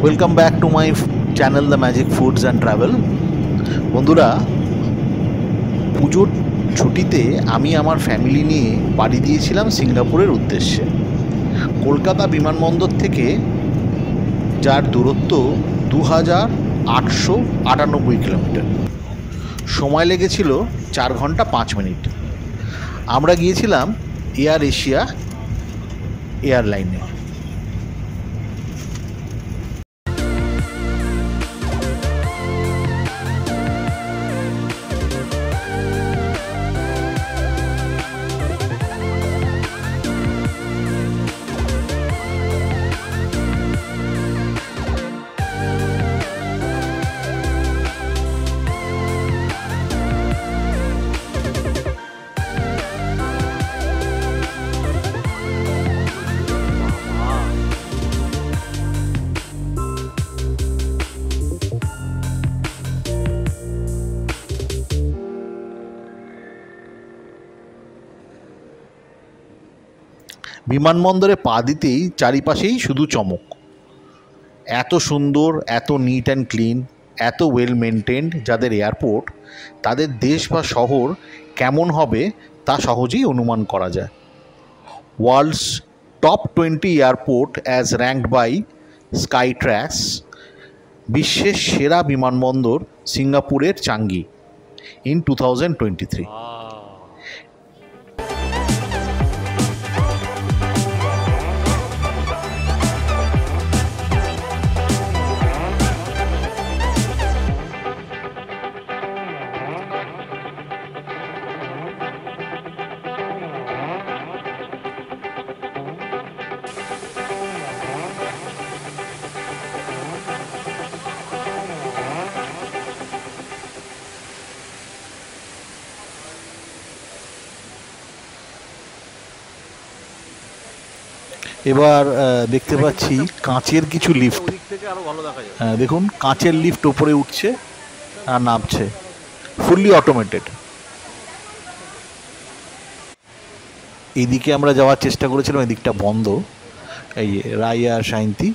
Welcome back to my channel the magic foods and travel. বন্ধুরা, পুজোর ছুটিতে আমি আমার ফ্যামিলি নিয়ে পাড়ি দিয়েছিলাম সিঙ্গাপুরের উদ্দেশ্যে। কলকাতা বিমানবন্দর থেকে, যার দূরত্ব 2898 কিলোমিটার, সময় লেগেছিল 4 ঘন্টা 5 মিনিট। আমরা গিয়েছিলাম এয়ার এশিয়া এয়ারলাইনে। বিমানবন্দরে পা দিতেই চারিপাশেই শুধু চমক। এত সুন্দর, এত নিট অ্যান্ড ক্লিন, এত ওয়েল মেনটেন্ড যাদের এয়ারপোর্ট, তাদের দেশ বা শহর কেমন হবে তা সহজেই অনুমান করা যায়। World's top 20 airport as ranked by Skytrax. বিশ্বের সেরা বিমানবন্দর সিঙ্গাপুরের চাঙ্গি ইন 2023। এবার দেখতে পাচ্ছি কাঁচের কিছু লিফট। দেখুন, কাঁচের লিফট ওপরে উঠছে আর নামছে, ফুললি অটোমেটেড। এইদিকে আমরা যাওয়ার চেষ্টা করেছিলাম, এদিকটা বন্ধ। এই রাই আর শাইন্তি,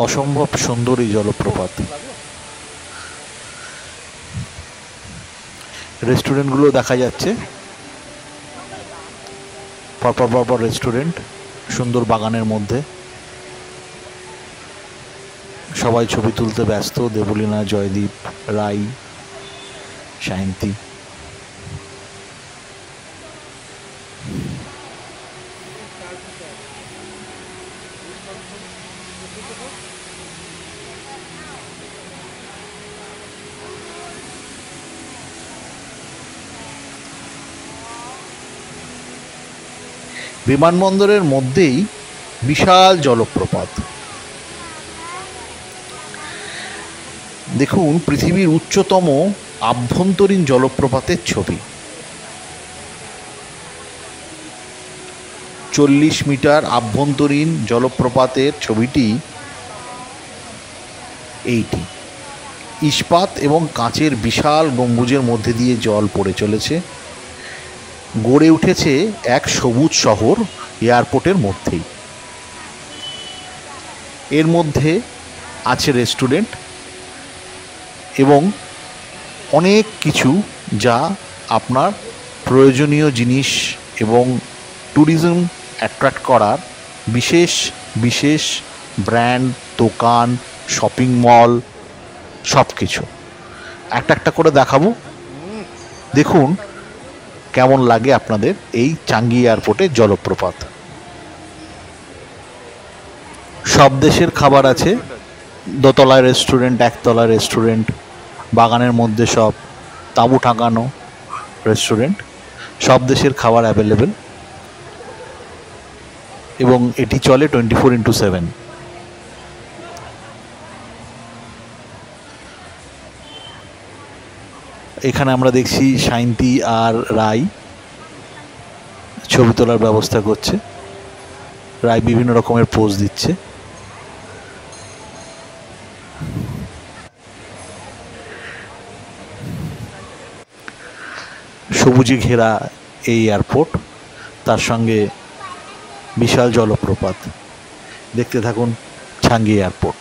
অসম্ভব সুন্দর এই জলপ্রপাত। রেস্টুরেন্টগুলো দেখা যাচ্ছে, পরপর রেস্টুরেন্ট, সুন্দর বাগানের মধ্যে। সবাই ছবি তুলতে ব্যস্ত, দেবলীনা, জয়দীপ, রাই, শায়ন্তী। বিমানবন্দরের মধ্যেই বিশাল জলপ্রপাত। দেখুন, পৃথিবীর উচ্চতম আভ্যন্তরীণ জলপ্রপাতের ছবি। 40 মিটার আভ্যন্তরীণ জলপ্রপাতের ছবিটি এইটি। ইস্পাত এবং কাঁচের বিশাল গম্বুজের মধ্যে দিয়ে জল পড়ে চলেছে। গড়ে উঠেছে এক সবুজ শহর এয়ারপোর্টের মধ্যেই। এর মধ্যে আছে রেস্টুরেন্ট এবং অনেক কিছু, যা আপনার প্রয়োজনীয় জিনিস এবং ট্যুরিজম অ্যাট্রাক্ট করার বিশেষ বিশেষ ব্র্যান্ড, দোকান, শপিং মল, সব কিছু একটা একটা করে দেখাবো। দেখুন কেমন লাগে আপনাদের এই চাঙ্গি এয়ারপোর্টের জলপ্রপাত। সব দেশের খাবার আছে। দোতলায় রেস্টুরেন্ট, একতলায় রেস্টুরেন্ট, বাগানের মধ্যে সব তাঁবু টাঙানো রেস্টুরেন্ট। সব দেশের খাবার অ্যাভেলেবেল এবং এটি চলে 24x7। এখানে আমরা দেখছি শায়ন্তী আর রাই ছবি তোলার ব্যবস্থা করছে। রাই বিভিন্ন রকমের পোজ দিচ্ছে। সবুজে ঘেরা এই এয়ারপোর্ট, তার সঙ্গে বিশাল জলপ্রপাত। দেখতে থাকুন ছাঙ্গি এয়ারপোর্ট।